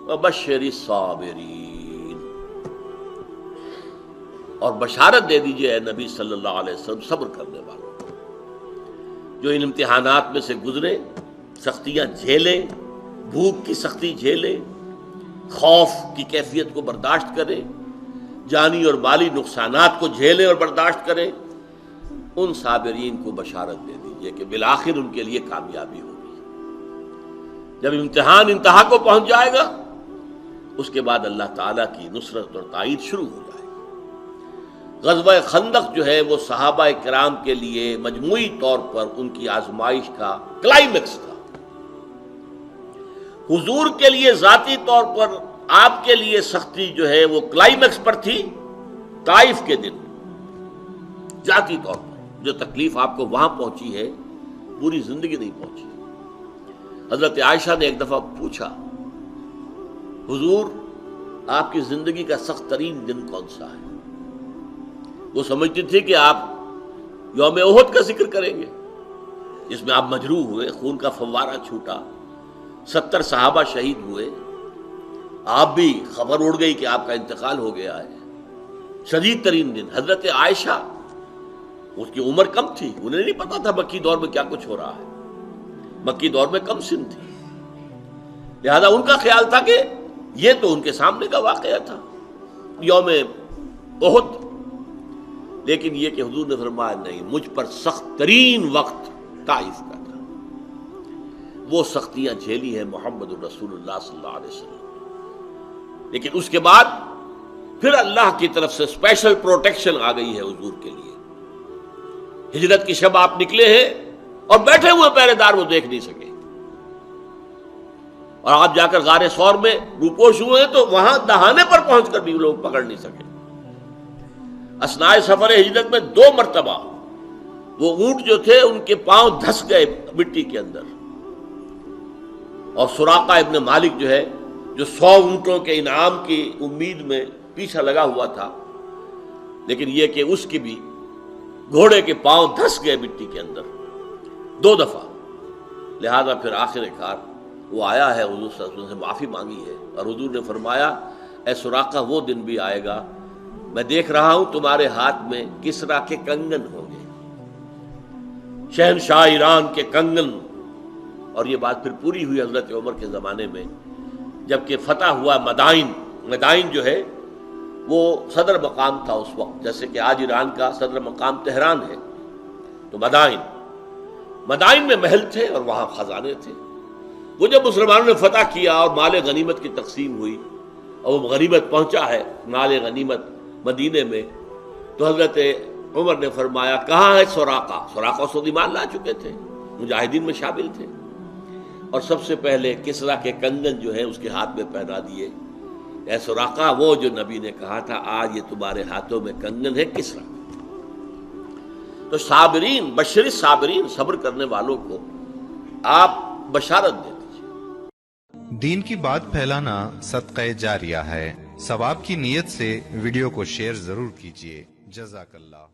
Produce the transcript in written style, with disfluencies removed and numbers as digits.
وبشر الصابرین، اور بشارت دے دیجئے اے نبی صلی اللہ علیہ وسلم صبر کرنے والوں کو، جو ان امتحانات میں سے گزرے، سختیاں جھیلیں، بھوک کی سختی جھیلیں، خوف کی کیفیت کو برداشت کریں، جانی اور مالی نقصانات کو جھیلیں اور برداشت کریں، ان صابرین کو بشارت دے دیجئے کہ بالآخر ان کے لیے کامیابی ہوگی۔ جب امتحان انتہا کو پہنچ جائے گا، اس کے بعد اللہ تعالیٰ کی نصرت اور تائید شروع ہو جائے گی۔ غزوہ خندق جو ہے وہ صحابہ کرام کے لیے مجموعی طور پر ان کی آزمائش کا کلائمیکس تھا۔ حضور کے لیے ذاتی طور پر آپ کے لیے سختی جو ہے وہ کلائمیکس پر تھی طائف کے دن، ذاتی طور پر جو تکلیف آپ کو وہاں پہنچی ہے پوری زندگی نہیں پہنچی۔ حضرت عائشہ نے ایک دفعہ پوچھا، حضور آپ کی زندگی کا سخت ترین دن کون سا ہے؟ وہ سمجھتی تھی کہ آپ یوم احد کا ذکر کریں گے، جس میں آپ مجروح ہوئے، خون کا فوارہ چھوٹا، 70 صحابہ شہید ہوئے، آپ بھی خبر اڑ گئی کہ آپ کا انتقال ہو گیا ہے، شدید ترین دن۔ حضرت عائشہ، اس کی عمر کم تھی، انہیں نہیں پتا تھا مکی دور میں کیا کچھ ہو رہا ہے، مکی دور میں کم سن تھی، لہذا ان کا خیال تھا کہ یہ تو ان کے سامنے کا واقعہ تھا یوم احد، لیکن یہ کہ حضور نے فرمایا نہیں، مجھ پر سخت ترین وقت طائف کا تھا، وہ سختیاں جھیلی ہیں محمد الرسول اللہ صلی اللہ علیہ وسلم، لیکن اس کے بعد پھر اللہ کی طرف سے اسپیشل پروٹیکشن آ گئی ہے حضور کے لیے۔ ہجرت کی شب آپ نکلے ہیں اور بیٹھے ہوئے پہرے دار وہ دیکھ نہیں سکے، اور آپ جا کر غار ثور میں روپوش ہوئے ہیں تو وہاں دہانے پر پہنچ کر بھی لوگ پکڑ نہیں سکے۔ اثناء سفر ہجرت میں 2 مرتبہ وہ اونٹ جو تھے ان کے پاؤں دھس گئے مٹی کے اندر، اور سراقہ ابن مالک جو ہے، جو 100 اونٹوں کے انعام کی امید میں پیچھے لگا ہوا تھا، لیکن یہ کہ اس کی بھی گھوڑے کے پاؤں دھس گئے مٹی کے اندر 2 دفعہ، لہذا پھر آخر کار وہ آیا ہے، حضور صلی اللہ علیہ وسلم سے معافی مانگی ہے، اور حضور نے فرمایا اے سراقہ وہ دن بھی آئے گا، میں دیکھ رہا ہوں تمہارے ہاتھ میں کسرا کے کنگن ہوں گے، شہنشاہ ایران کے کنگن۔ اور یہ بات پھر پوری ہوئی حضرت عمر کے زمانے میں، جبکہ فتح ہوا مدائن۔ مدائن جو ہے وہ صدر مقام تھا اس وقت، جیسے کہ آج ایران کا صدر مقام تہران ہے، تو مدائن میں محل تھے اور وہاں خزانے تھے۔ وہ جب مسلمانوں نے فتح کیا اور مال غنیمت کی تقسیم ہوئی اور وہ غنیمت پہنچا ہے مال غنیمت مدینے میں، تو حضرت عمر نے فرمایا کہاں ہے سراقہ؟ سراقہ اس وقت ایمان لا چکے تھے، مجاہدین میں شامل تھے، اور سب سے پہلے کسرا کے کنگن جو ہیں اس کے ہاتھ میں پہنا دیے، اے سراقہ وہ جو نبی نے کہا تھا آج یہ تمہارے ہاتھوں میں کنگن ہے کسرا۔ تو صابرین، بشر صابرین، صبر کرنے والوں کو آپ بشارت دے دیجیے۔ دین کی بات پھیلانا صدقہ جاریہ ہے، ثواب کی نیت سے ویڈیو کو شیئر ضرور کیجیے۔ جزاک اللہ۔